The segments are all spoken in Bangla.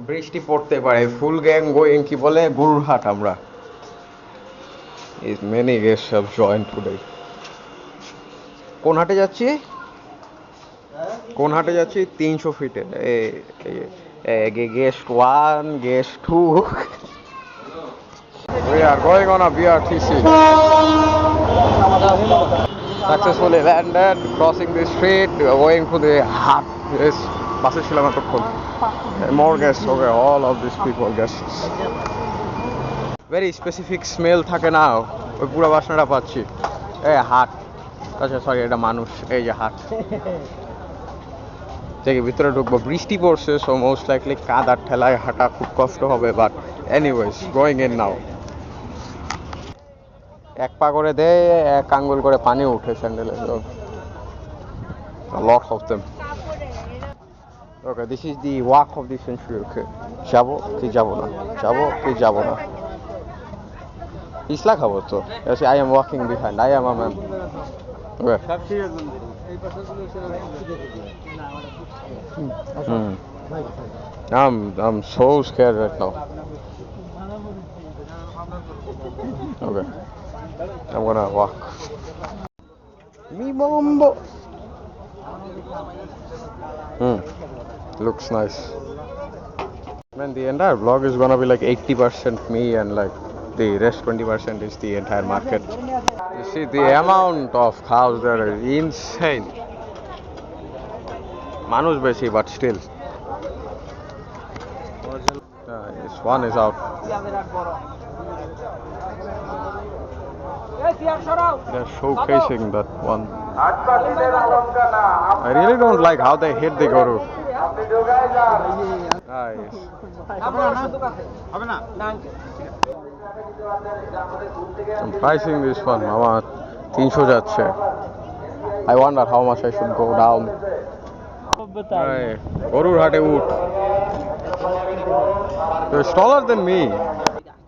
বৃষ্টি পড়তে পারে। ফুল গ্যাং গোয়িং কি বলে গরুর হাট আমরা। Is many guests have joined today. কোন হাটে যাচ্ছি? কোন হাটে যাচ্ছি? 300 ফিটে। Guest 1, guest 2. We are going on a BRTC. Successfully landed, crossing the street, going to the hut. Yes, বাসে ছিলাম এতক্ষণ। More guests, okay, all of these people guests. Very specific smell থাকে না, ওই পুরো বাসনাটা পাচ্ছি। এই হাট, আচ্ছা সরি এটা মানুষ, এই যে হাট থেকে ভিতরে ঢুকবো। বৃষ্টি পড়ছে, সো মোস্ট লাইকলি কাদার ঠেলায় হাঁটা খুব কষ্ট হবে, but anyways going in now. এক পা করে দেয়, এক আঙ্গুল করে পানি উঠে স্যান্ডেলে। Lots of them. Okay, this is the walk of the century. Okay, যাবো কি যাবো না, যাবো কি যাবো না। ইসলা খাবো তো। I am walking behind, I am a man. Okay. I'm so scared right now. Okay, I'm gonna walk. Me bombo. Looks nice. Man, the entire vlog is gonna be like 80% me and like the rest 20% is the entire market. You see the amount of cows there is insane. Manush beshi, but still. This one is out. They're showcasing that one. I really don't like how they hit the guru. Nice. I'm pricing this one. Mama 300 যাচ্ছে. I wonder how much I should go down. গরুর হাটে উঠ। You're taller than me.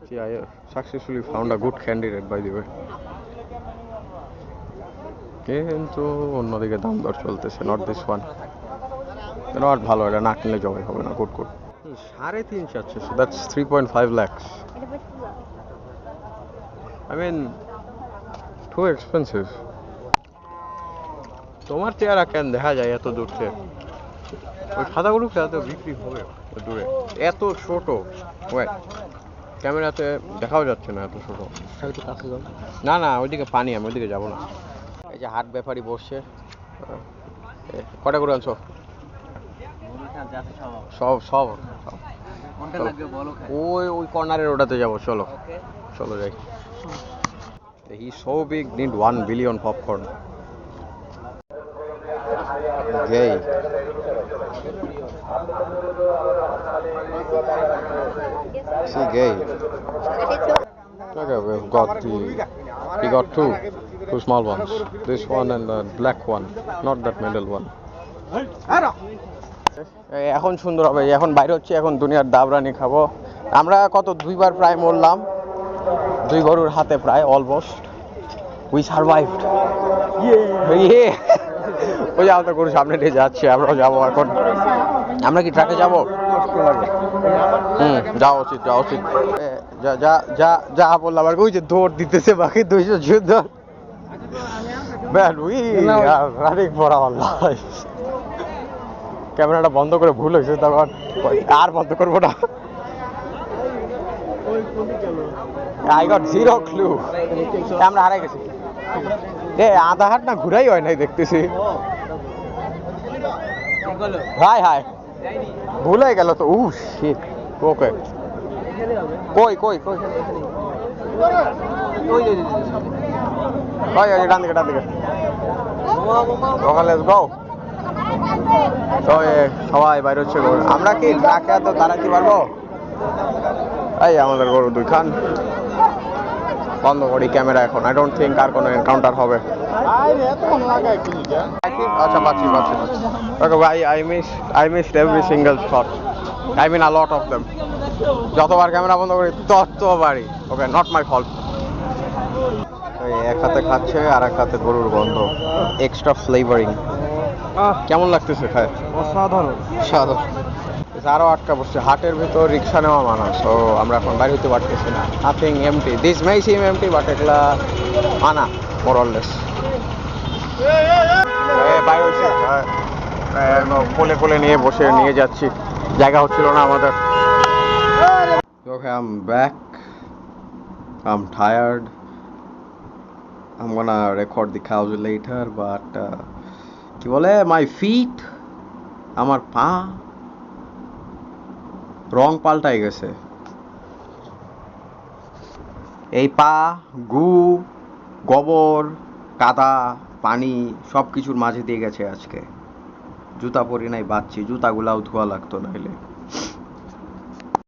See, I successfully found a good candidate, by the way. কিন্তু অন্যদিকে দাম দর চলতেছে, নট দিস ওয়ান। নট ভালো, এটা না কিনলে জবাই হবে না। Good good. 3.5 চাচ্ছে, so that's 3.5 lakhs. I mean, too expensive. তোমার চেহারা কেন দেখা যায় এত দূর থেকে? ওই সাদা গরু এত বিক্রি হবে দূরে, এত ছোট। ওয়েট, ক্যামেরাতে দেখাও যাচ্ছে না এত ছোট। না না, ওইদিকে পানি, আমি ওইদিকে যাবো না। এই যে হাট ব্যাপারী বসছে। কটা করে আনছো? সব সব ওই ওই কর্নারের ওটাতে যাবো। চলো চলো যাই। He's so big, need 1 billion popcorn. Gay. See, gay. Okay, we've got we got two small ones. This one and the black one, not that middle one. এখন সুন্দর হবে। এখন বাইরে হচ্ছে, এখন দুনিয়ার দাবরানি খাবো আমরা। কত 2 বার প্রায় মরলাম, 2 গরুর হাতে প্রায় অলমোস্ট। উই সারভাইভড। ইয়ে ওই যে আমাদের গরু সামনে দিয়ে যাচ্ছে, আমরাও যাবো এখন। আমরা কি ট্রাকে যাবো? যাওয়া উচিত, যাওয়া উচিত। যা যা যা যা বললাম আর ওই যে দৌড় দিতেছে বাকি 200 যুদ্ধ। ক্যামেরাটা বন্ধ করে ভুল হয়েছে, তখন আর বন্ধ করবো না। I got zero clue. আমরা হারাই গেছি। আধা হাট না ঘুরাই হয় নাই দেখতেছি। হাই হাই, ভুল হয়ে গেল তো। শিট। ওকে, কই কই কই কই ডান দিকে, ডান দিকে। ওকে, লেটস গো। তো সবাই বাইরে হচ্ছে। আমরা কি ট্রাকে এত দাঁড়াতে পারবো? এই আমাদের গরু 2 খান। বন্ধ করি ক্যামেরা এখন। আই ডোন্ট থিঙ্ক আর কোনো এনকাউন্টার হবে। আচ্ছা, পাচ্ছি পাচ্ছি। ওকে ভাই, I missed every single shot. I mean a lot of them. যতবার ক্যামেরা বন্ধ করি ততবারই। ওকে, নট মাই ফল্ট। এক হাতে খাচ্ছে আর এক হাতে গরুর গন্ধ, এক্সট্রা ফ্লেভারিং। কেমন লাগতেছে খায়? অসাধারণ। সাধারণ। আরো আটকা পড়ছে হাটের ভিতর রিক্সা নেওয়া মানা, সো আমরা এখন বাইরে হইতে পারতেছি না। Nothing empty, this may seem empty but এগুলা মানা মোর অললেস। বাইরে হইছে কোলে কোলে নিয়ে বসে নিয়ে যাচ্ছি, জায়গা হচ্ছিল না আমাদের। Okay, I'm back. I'm tired. I'm gonna record the cows later, but কি বলে my feet, আমার পা রং পাল্টাই গেছে। এই পা গু গোবর কাদা পানি সব কিছুর মাঝে দিয়ে গেছে আজকে। জুতা পরি নাই, বাচ্চি জুতাগুলাও ধোয়া লাগতো নাইলে।